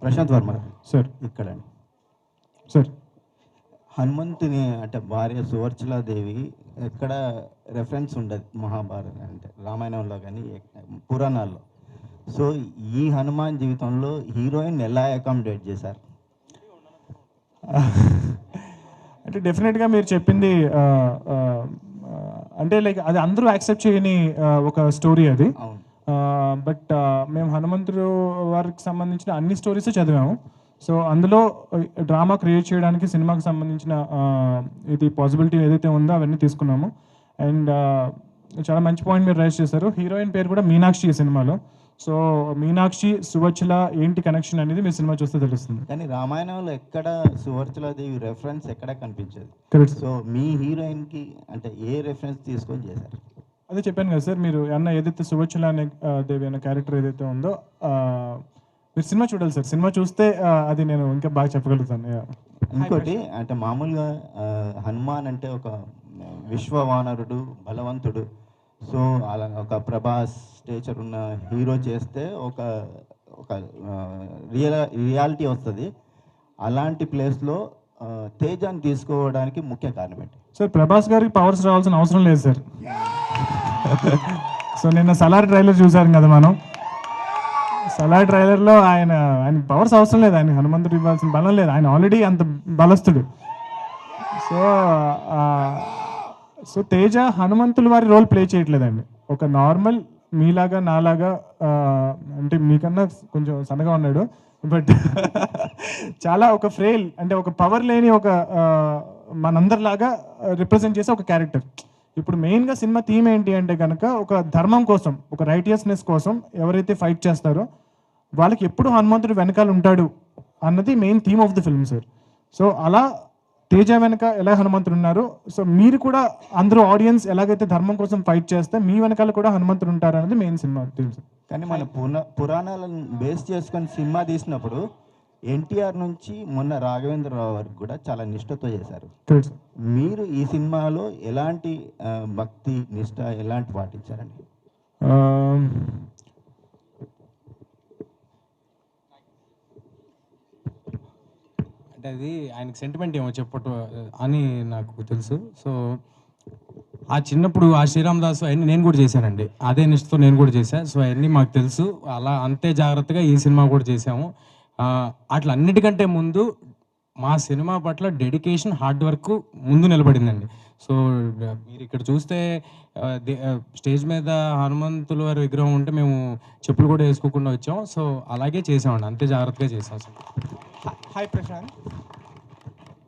Prashanth Varma sir ఇక్కడండి. Sir హనుమంతుని అంటే భార్య సువర్చలాదేవి ఎక్కడ రెఫరెన్స్ ఉండదు మహాభారతం అంటే రామాయణంలో కానీ పురాణాల్లో. సో ఈ హనుమాన్ జీవితంలో హీరోయిన్ ఎలా అకామిడేట్ చేశారు? అంటే డెఫినెట్గా మీరు చెప్పింది అంటే లైక్ అది అందరూ యాక్సెప్ట్ చేయని ఒక స్టోరీ అది. అవును. బట్ మేము హనుమంతుడు వారికి సంబంధించిన అన్ని స్టోరీస్ చదివాము. సో అందులో డ్రామా క్రియేట్ చేయడానికి సినిమాకి సంబంధించిన ఇది పాసిబిలిటీ ఏదైతే ఉందో అవన్నీ తీసుకున్నాము. అండ్ చాలా మంచి పాయింట్ మీరు రైజ్ చేశారు. హీరోయిన్ పేరు కూడా మీనాక్షి ఈ సినిమాలో. సో మీనాక్షి సువర్చల ఏంటి కనెక్షన్ అనేది మీ సినిమా చూస్తే తెలుస్తుంది. కానీ రామాయణంలో ఎక్కడ సువర్చలాదేవి రెఫరెన్స్ ఎక్కడ కనిపించదు. కరెక్ట్. సో మీ హీరోయిన్కి అంటే ఏ రెఫరెన్స్ తీసుకొని చేశారు? అదే చెప్పాను కదా సార్, మీరు అన్న ఏదైతే సువర్చల అనే దేవి అనే క్యారెక్టర్ ఏదైతే ఉందో మీరు సినిమా చూడాలి సార్. సినిమా చూస్తే అది నేను ఇంకా బాగా చెప్పగలుగుతాను. ఇంకోటి అంటే మామూలుగా హనుమాన్ అంటే ఒక విశ్వవానరుడు, బలవంతుడు. సో అలా ఒక ప్రభాస్ స్టేచర్ ఉన్న హీరో చేస్తే ఒక ఒక రియాలిటీ వస్తుంది. అలాంటి ప్లేస్లో తేజాన్ని తీసుకోవడానికి ముఖ్య కారణం ఏంటి? సార్ ప్రభాస్ గారికి పవర్స్ రావాల్సిన అవసరం లేదు సార్. సో నిన్న సలార్ ట్రైలర్ చూసారు కదా మనం. సలార్ ట్రైలర్లో ఆయన పవర్స్ అవసరం లేదు, ఆయన హనుమంతుడు ఇవ్వాల్సిన బలం లేదు, ఆయన ఆల్రెడీ అంత బలస్తుడు. సో తేజ హనుమంతుల వారి రోల్ ప్లే చేయట్లేదండి. ఒక నార్మల్ మీలాగా నాలాగా అంటే మీకన్నా కొంచెం సన్నగా ఉన్నాడు, బట్ చాలా ఒక ఫ్రేల్ అంటే ఒక పవర్ లేని ఒక మనందరిలాగా రిప్రజెంట్ చేసే ఒక క్యారెక్టర్. ఇప్పుడు మెయిన్గా సినిమా థీమ్ ఏంటి అంటే కనుక ఒక ధర్మం కోసం, ఒక రైటియస్నెస్ కోసం ఎవరైతే ఫైట్ చేస్తారో వాళ్ళకి ఎప్పుడు హనుమంతుడు వెనకాల ఉంటాడు అన్నది main theme of the film sir. So అలా తేజ వెనక ఎలా హనుమంతుడు ఉన్నారు, సో మీరు కూడా అందరూ ఆడియన్స్ ఎలాగైతే ధర్మం కోసం ఫైట్ చేస్తే మీ వెనకాల కూడా హనుమంతుడు ఉంటారు అనేది మెయిన్ సినిమా థీమ్ సార్. కానీ మన పురాణాలను బేస్ చేసుకొని సినిమా తీసినప్పుడు ఎన్టీఆర్ నుంచి మొన్న రాఘవేంద్రరావు వరకు కూడా చాలా నిష్ఠతో చేశారు. మీరు ఈ సినిమాలో ఎలాంటి భక్తి నిష్ఠ ఎలాంటి పాటించారండి? అంటే అది ఆయనకి సెంటిమెంట్ ఏమో చెప్పటం అని నాకు తెలుసు. సో ఆ చిన్నప్పుడు ఆ శ్రీరామ్ దాస్ అవన్నీ నేను కూడా చేశానండి, అదే నిష్ఠతో నేను కూడా చేశాను. సో అవన్నీ మాకు తెలుసు. అలా అంతే జాగ్రత్తగా ఈ సినిమా కూడా చేసాము. అట్లా అన్నిటికంటే ముందు మా సినిమా పట్ల డెడికేషన్, హార్డ్ వర్క్ ముందు నిలబడిందండి. సో మీరు ఇక్కడ చూస్తే స్టేజ్ మీద హనుమంతుల వారి విగ్రహం ఉంటే మేము చెప్పులు కూడా వేసుకోకుండా వచ్చాం. సో అలాగే చేసామండి, అంతే జాగ్రత్తగా చేసాం. హాయ్ ప్రశాంత్.